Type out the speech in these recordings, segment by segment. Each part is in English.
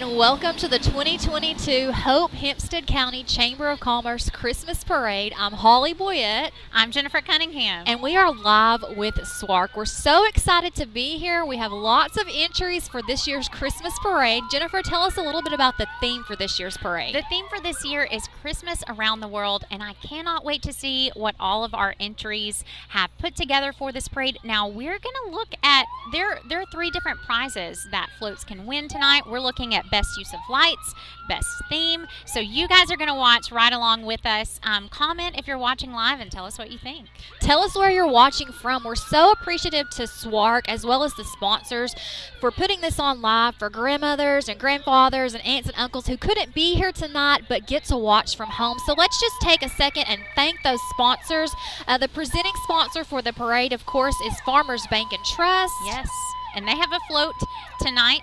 and welcome to the 2022 Hope Hempstead County Chamber of Commerce Christmas Parade. I'm Holly Boyette. I'm Jennifer Cunningham. And we are live with SWARC. We're so excited to be here. We have lots of entries for this year's Christmas Parade. Jennifer, tell us a little bit about the theme for this year's parade. The theme for this year is Christmas Around the World, and I cannot wait to see what all of our entries have put together for this parade. Now, we're going to look at, there are three different prizes that floats can win tonight. We're looking at best use of lights, best theme. So you guys are going to watch right along with us. Comment if you're watching live and tell us what you think. Tell us where you're watching from. We're so appreciative to SWARC as well as the sponsors for putting this on live for grandmothers and grandfathers and aunts and uncles who couldn't be here tonight but get to watch from home. So let's just take a second and thank those sponsors. The presenting sponsor for the parade, of course, is Farmers Bank and Trust. Yes, and they have a float tonight.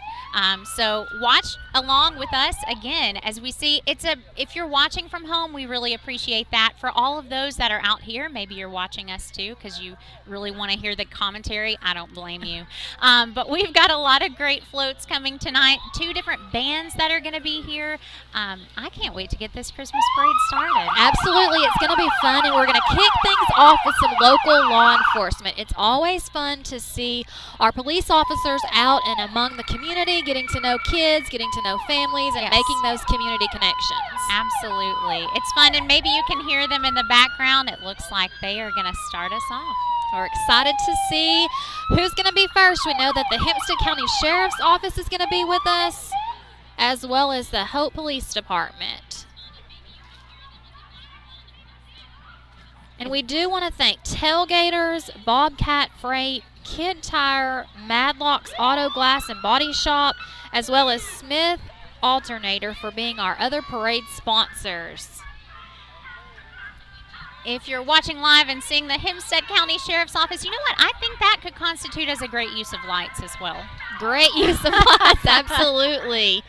So watch along with us again as we see. If you're watching from home, we really appreciate that. For all of those that are out here, maybe you're watching us too because you really want to hear the commentary. I don't blame you. But we've got a lot of great floats coming tonight. 2 different bands that are going to be here. I can't wait to get this Christmas parade started. Absolutely, it's going to be fun, and we're going to kick things off with some local law enforcement. It's always fun to see our police officers out and among the community, getting to know kids, getting to know families, and making those community connections. Absolutely. It's fun, and maybe you can hear them in the background. It looks like they are going to start us off. We're excited to see who's going to be first. We know that the Hempstead County Sheriff's Office is going to be with us, as well as the Hope Police Department. And we do want to thank Tailgaters, Bobcat Freight, Kid Tire, Madlock's Auto Glass and Body Shop, as well as Smith Alternator for being our other parade sponsors. If you're watching live and seeing the Hempstead County Sheriff's Office, you know what? I think that could constitute as a great use of lights as well. Great use of lights, absolutely.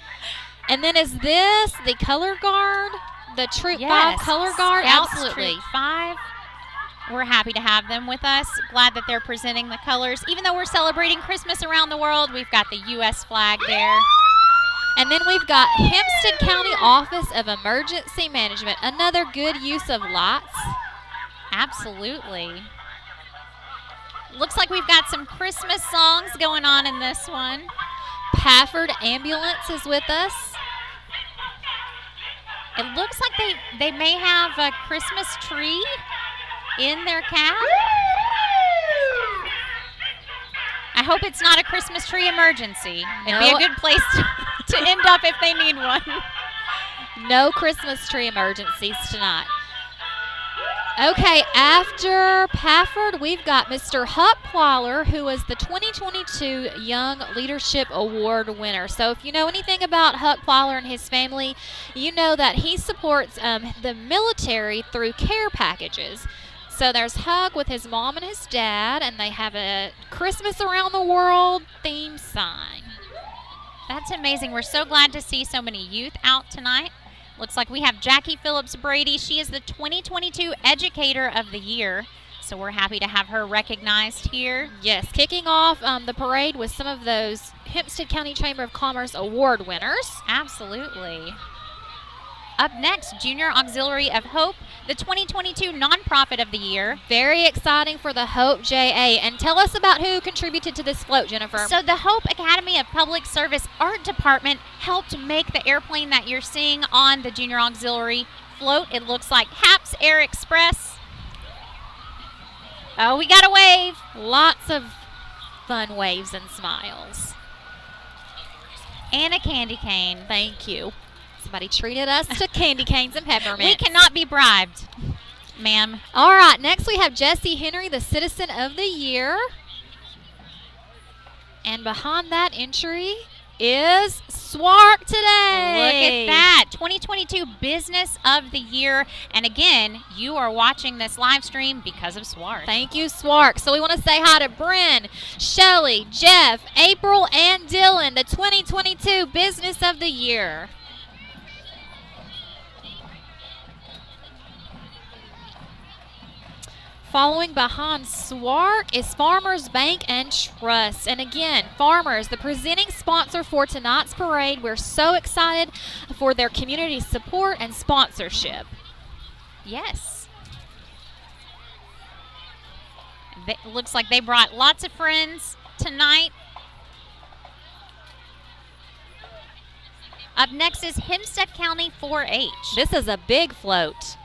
And then is this the color guard? The Troop 5 color guard? Scouts, Absolutely. Troop 5. We're happy to have them with us. Glad that they're presenting the colors. Even though we're celebrating Christmas around the world, we've got the U.S. flag there. And then we've got Hempstead County Office of Emergency Management. Another good use of lights. Absolutely. Looks like we've got some Christmas songs going on in this one. Pafford Ambulance is with us. It looks like they may have a Christmas tree in their cab. I hope it's not a Christmas tree emergency. It'd be a good place to end up if they need one. No Christmas tree emergencies tonight. Okay, after Pafford, we've got Mr. Huck Plyler, who is the 2022 Young Leadership Award winner. So if you know anything about Huck Plyler and his family, you know that he supports the military through care packages. So there's Huck with his mom and his dad, and they have a Christmas Around the World theme sign. That's amazing. We're so glad to see so many youth out tonight. Looks like we have Jackie Phillips Brady. She is the 2022 Educator of the Year, so we're happy to have her recognized here. Yes, kicking off the parade with some of those Hempstead County Chamber of Commerce award winners. Absolutely. Up next, Junior Auxiliary of Hope, the 2022 Nonprofit of the Year. Very exciting for the Hope JA. And tell us about who contributed to this float, Jennifer. So the Hope Academy of Public Service Art Department helped make the airplane that you're seeing on the Junior Auxiliary float. It looks like HAPS Air Express. Oh, we got a wave. Lots of fun waves and smiles. And a candy cane. Thank you. Somebody treated us to candy canes and peppermints. We cannot be bribed, ma'am. All right, next we have Jesse Henry, the Citizen of the Year. And behind that entry is SWARC today. Look at that. 2022 Business of the Year. And again, you are watching this live stream because of SWARC. Thank you, SWARC. So we want to say hi to Bryn, Shelly, Jeff, April, and Dylan, the 2022 Business of the Year. Following behind Swark is Farmers Bank and Trust. And again, Farmers, the presenting sponsor for tonight's parade. We're so excited for their community support and sponsorship. Yes. It looks like they brought lots of friends tonight. Up next is Hempstead County 4-H. This is a big float.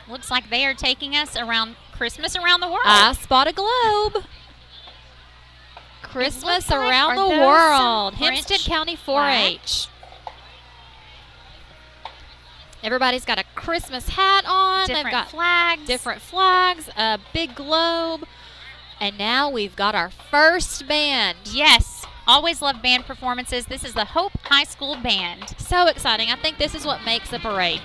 Looks like they are taking us around Christmas around the world. I spot a globe. Christmas around the world. Hempstead County 4-H. Everybody's got a Christmas hat on. They've got flags. Different flags, a big globe. And now we've got our first band. Yes. Always love band performances. This is the Hope High School Band. So exciting. I think this is what makes a parade.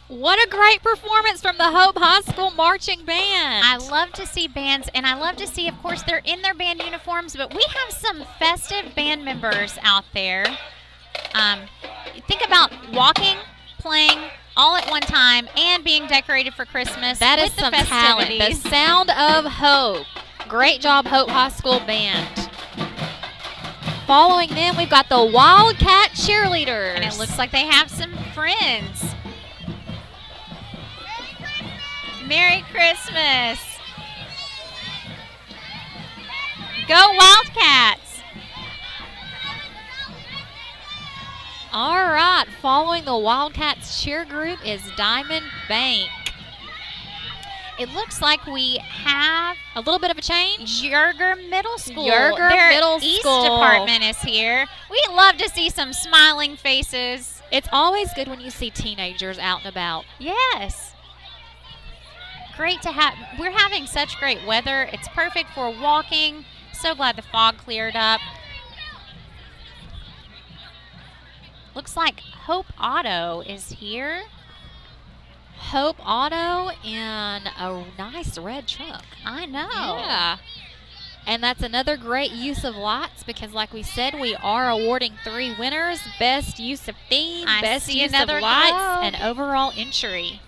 What a great performance from the Hope High School Marching Band. I love to see bands, and I love to see, of course, they're in their band uniforms, but we have some festive band members out there. Think about walking, playing all at one time, and being decorated for Christmas. That is some talent. The sound of hope. Great job, Hope High School Band. Following them, we've got the Wildcat Cheerleaders. And it looks like they have some friends. Merry Christmas. Go Wildcats. All right, following the Wildcats cheer group is Diamond Bank. It looks like we have a little bit of a change. Yerger Middle School. Yerger Middle East School department is here. We love to see some smiling faces. It's always good when you see teenagers out and about. Yes. Great to have. We're having such great weather. It's perfect for walking. So glad the fog cleared up. Looks like Hope Auto is here. Hope Auto in a nice red truck. I know. Yeah. And that's another great use of lights because, like we said, we are awarding 3 winners. Best use of theme, best use of lights, and overall entry.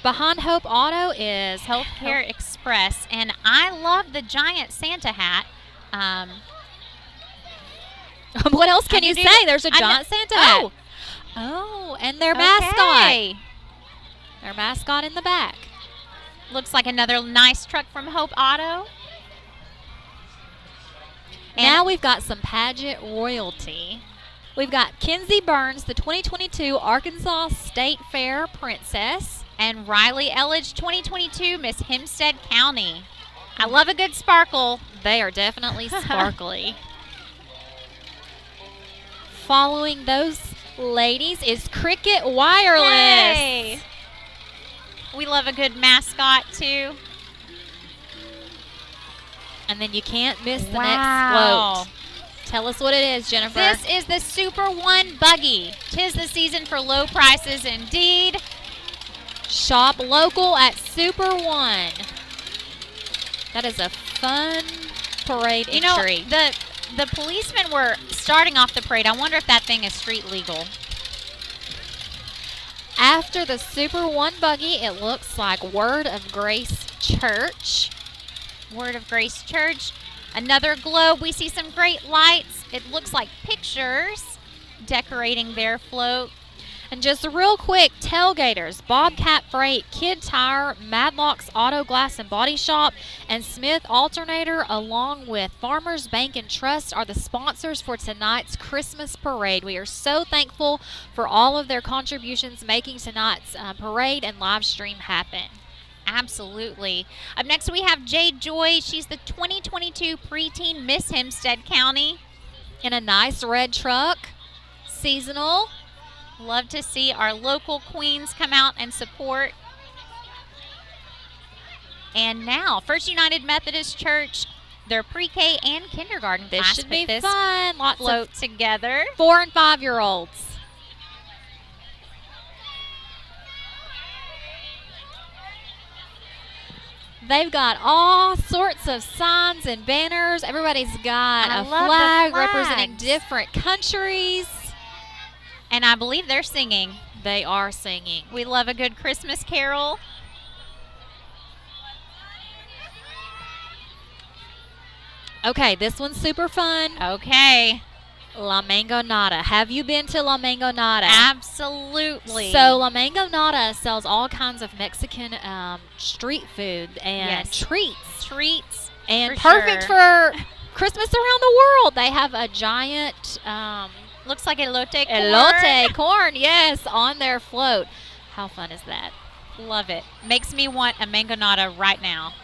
Behind Hope Auto is Healthcare Express, and I love the giant Santa hat. What else can you say? There's a giant Santa hat. Oh, and their mascot. Their mascot in the back. Looks like another nice truck from Hope Auto. And now we've got some pageant royalty. We've got Kenzie Burns, the 2022 Arkansas State Fair Princess. And Riley Elledge, 2022 Miss Hempstead County. I love a good sparkle. They are definitely sparkly. Following those ladies is Cricket Wireless. Yay. We love a good mascot, too. And then you can't miss the next float. Tell us what it is, Jennifer. This is the Super One Buggy. 'Tis the season for low prices indeed. Shop local at Super One. That is a fun parade entry. You know, the policemen were starting off the parade. I wonder if that thing is street legal. After the Super One Buggy, it looks like Word of Grace Church. Word of Grace Church. Another globe. We see some great lights. It looks like pictures decorating their float. And just real quick, Tailgaters, Bobcat Freight, Kid Tire, Madlock's Auto Glass and Body Shop, and Smith Alternator, along with Farmers Bank and Trust, are the sponsors for tonight's Christmas parade. We are so thankful for all of their contributions making tonight's parade and live stream happen. Absolutely. Up next we have Jade Joy. She's the 2022 preteen Miss Hempstead County. In a nice red truck. seasonal. Love to see our local queens come out and support. And now, First United Methodist Church, their pre-K and kindergarten This class should be put this fun. Lots float of together. 4- and 5-year-olds. They've got all sorts of signs and banners. Everybody's got I a love the flag representing flags. different countries. And I believe they're singing. They are singing. We love a good Christmas carol. Okay, this one's super fun. Okay. La Mangonada. Have you been to La Mangonada? Absolutely. So La Mangonada sells all kinds of Mexican street food and treats. And for perfect sure. for Christmas around the world. They have a giant Looks like elote corn. elote corn, yes, on their float. How fun is that? Love it. Makes me want a mangonada right now.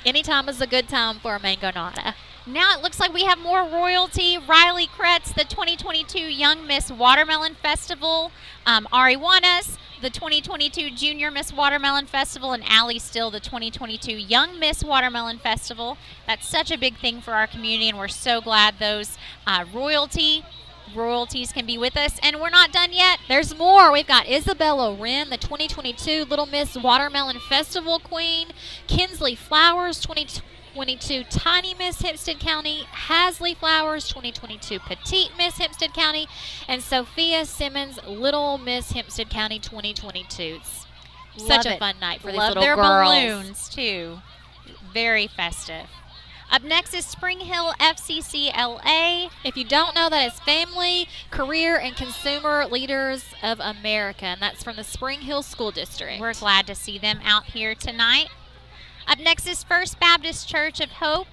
Anytime is a good time for a Mangonada. Now it looks like we have more royalty. Riley Kretz, the 2022 Young Miss Watermelon Festival. Ari Juanas, the 2022 Junior Miss Watermelon Festival. And Allie Still, the 2022 Young Miss Watermelon Festival. That's such a big thing for our community, and we're so glad those royalties can be with us. And we're not done yet. There's more. We've got Isabella Wren, the 2022 Little Miss Watermelon Festival Queen. Kinsley Flowers, 2022 Tiny Miss Hempstead County. Hasley Flowers, 2022 Petite Miss Hempstead County. And Sophia Simmons, Little Miss Hempstead County, 2022. It's such a fun night for these Love little their girls. balloons, too. Very festive. Up next is Spring Hill FCCLA. If you don't know, that is Family, Career, and Consumer Leaders of America, and that's from the Spring Hill School District. We're glad to see them out here tonight. Up next is First Baptist Church of Hope,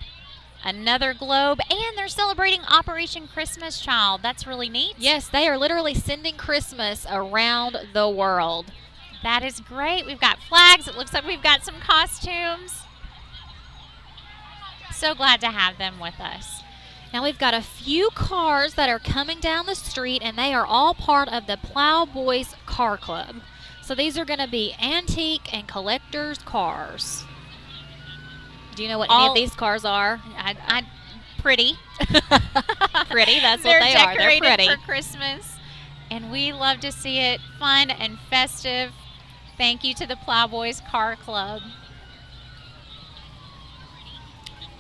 another globe, and they're celebrating Operation Christmas Child. That's really neat. Yes, they are literally sending Christmas around the world. That is great. We've got flags. It looks like we've got some costumes. So glad to have them with us. Now we've got a few cars that are coming down the street, and they are all part of the Plowboys Car Club. So these are going to be antique and collector's cars. Do you know what any of these cars are? Pretty. Pretty, that's what they are. They're They're pretty. decorated for Christmas, and we love to see it fun and festive. Thank you to the Plowboys Car Club.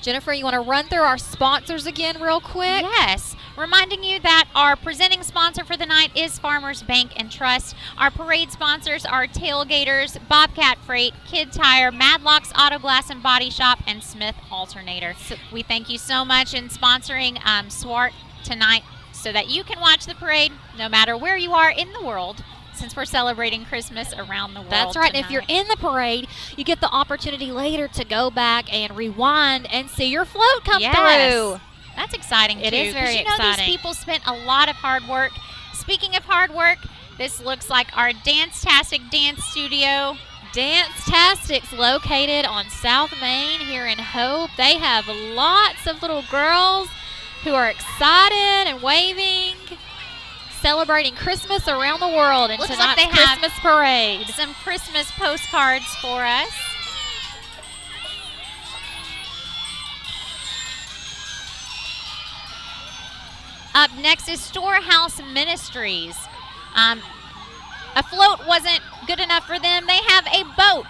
Jennifer, you want to run through our sponsors again real quick? Yes. Reminding you that our presenting sponsor for the night is Farmers Bank and Trust. Our parade sponsors are Tailgaters, Bobcat Freight, Kid Tire, Madlocks Auto Glass and Body Shop, and Smith Alternator. So we thank you so much in sponsoring SWART tonight so that you can watch the parade no matter where you are in the world, since we're celebrating Christmas around the world. That's right. Tonight. If you're in the parade, you get the opportunity later to go back and rewind and see your float come through. That's exciting, It too. is very 'cause you know exciting. These people spent a lot of hard work. Speaking of hard work, this looks like our Dance-tastic Dance Studio. Dance-tastic's located on South Main here in Hope. They have lots of little girls who are excited and waving, celebrating Christmas around the world in Looks like tonight's they have Christmas parade. Some Christmas postcards for us. Up next is Storehouse Ministries. A float wasn't good enough for them. They have a boat.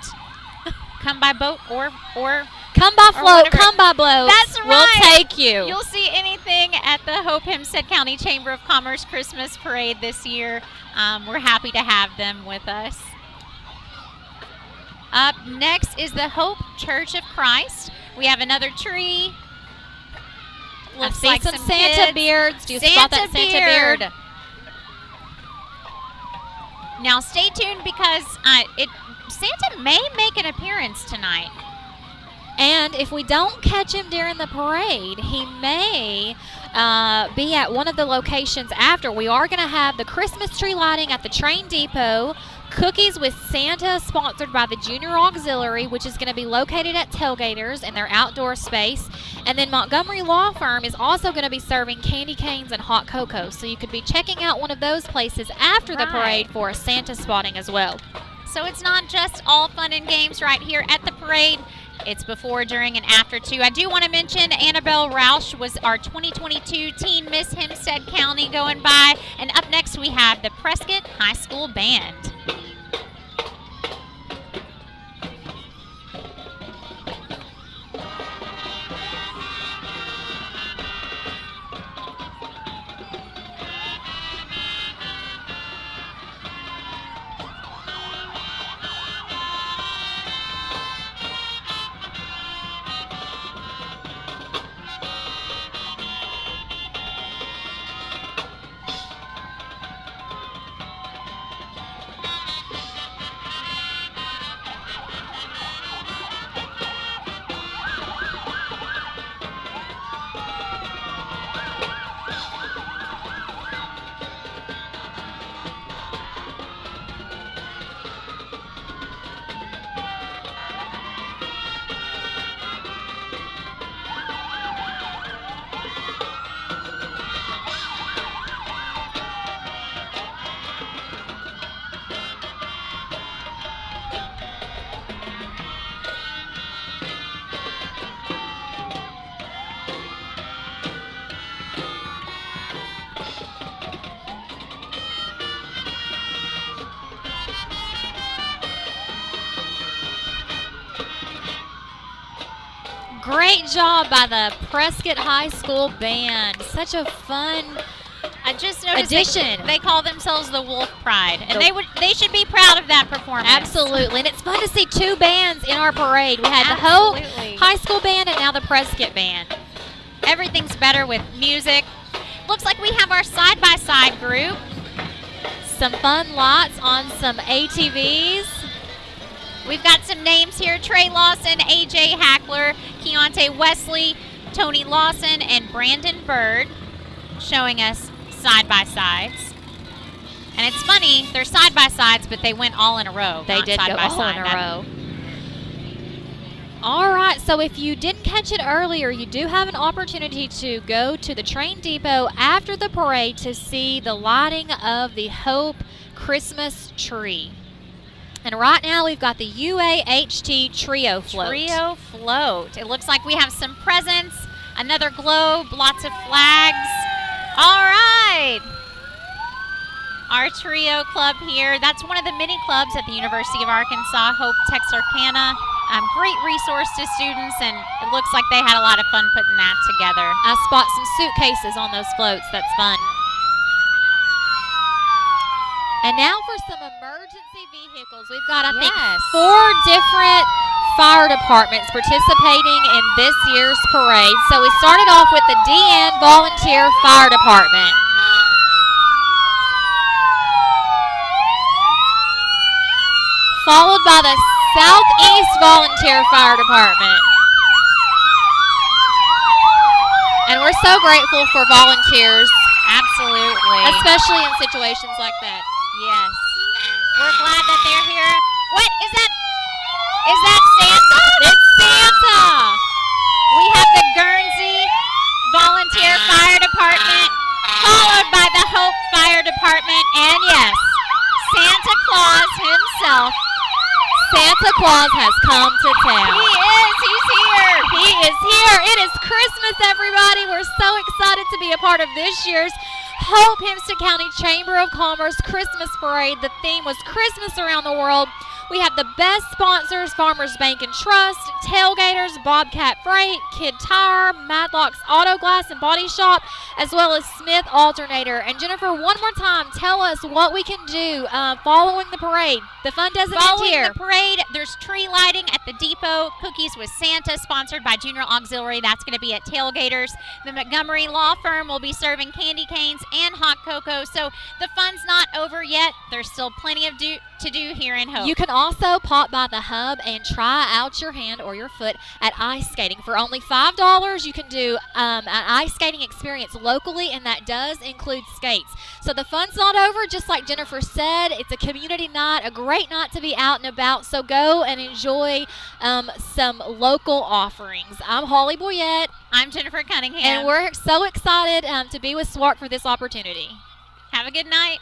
Come by boat or Come by float, whatever. come by blow. That's right. We'll take you. You'll see anything at the Hope Hempstead County Chamber of Commerce Christmas Parade this year. We're happy to have them with us. Up next is the Hope Church of Christ. We have another tree. I Looks see like some some Santa kids. beards. Do you spot that Santa beard? Now stay tuned because Santa may make an appearance tonight. And if we don't catch him during the parade, he may be at one of the locations after. We are going to have the Christmas tree lighting at the train depot Cookies with Santa, sponsored by the Junior Auxiliary, which is going to be located at Tailgaters in their outdoor space. And then Montgomery Law Firm is also going to be serving candy canes and hot cocoa. So you could be checking out one of those places after the parade for a Santa spotting as well. So it's not just all fun and games right here at the parade. It's before, during, and after, too. I do want to mention Annabelle Roush was our 2022 Teen Miss Hempstead County going by. And up next, we have the Prescuit High School Band. Great job by the Prescuit High School Band. Such a fun I just noticed addition. They call themselves the Wolf Pride, and they should be proud of that performance. Absolutely, and it's fun to see two bands in our parade. We had the Hope High School Band and now the Prescuit Band. Everything's better with music. Looks like we have our side-by-side group. Some fun lights on some ATVs. We've got some names here: Trey Lawson, AJ Hackler, Keontae Wesley, Tony Lawson, and Brandon Bird, showing us side-by-sides. And it's funny, they're side-by-sides, but they went all in a row. They did go all in a row. All right, so if you didn't catch it earlier, you do have an opportunity to go to the train depot after the parade to see the lighting of the Hope Christmas tree. And right now we've got the UAHT Trio Float. Trio Float. It looks like we have some presents, another globe, lots of flags. All right. Our Trio Club here. That's one of the many clubs at the University of Arkansas, Hope Texarkana. Great resource to students, and it looks like they had a lot of fun putting that together. I spot some suitcases on those floats. That's fun. And now for some emergency vehicles. We've got, I think, 4 different fire departments participating in this year's parade. So we started off with the DN Volunteer Fire Department. Followed by the Southeast Volunteer Fire Department. And we're so grateful for volunteers. Absolutely. Especially in situations like that. Yes. We're glad that they're here. What is that? Is that Santa? It's Santa. We have the Guernsey Volunteer Fire Department, followed by the Hope Fire Department, and yes, Santa Claus himself. Santa Claus has come to town. He is. He's here. He is here. It is Christmas, everybody. We're so excited to be a part of this year's Hope Hempstead County Chamber of Commerce Christmas Parade. The theme was Christmas around the world. We have the best sponsors: Farmers Bank and Trust, Tailgaters, Bobcat Freight, Kid Tire, Madlock's Auto Glass and Body Shop, as well as Smith Alternator. And Jennifer, one more time, tell us what we can do following the parade. The fun doesn't end here. Following the parade, there's tree lighting at the depot, Cookies with Santa, sponsored by Junior Auxiliary. That's going to be at Tailgaters. The Montgomery Law Firm will be serving candy canes and hot cocoa. So the fun's not over yet. There's still plenty of to do here in Hope. You can also pop by the hub and try out your hand or your foot at ice skating. For only $5, you can do an ice skating experience locally, and that does include skates. So the fun's not over, just like Jennifer said. It's a community night, a great night to be out and about. So go and enjoy some local offerings. I'm Holly Boyette. I'm Jennifer Cunningham. And we're so excited to be with SWART for this opportunity. Have a good night.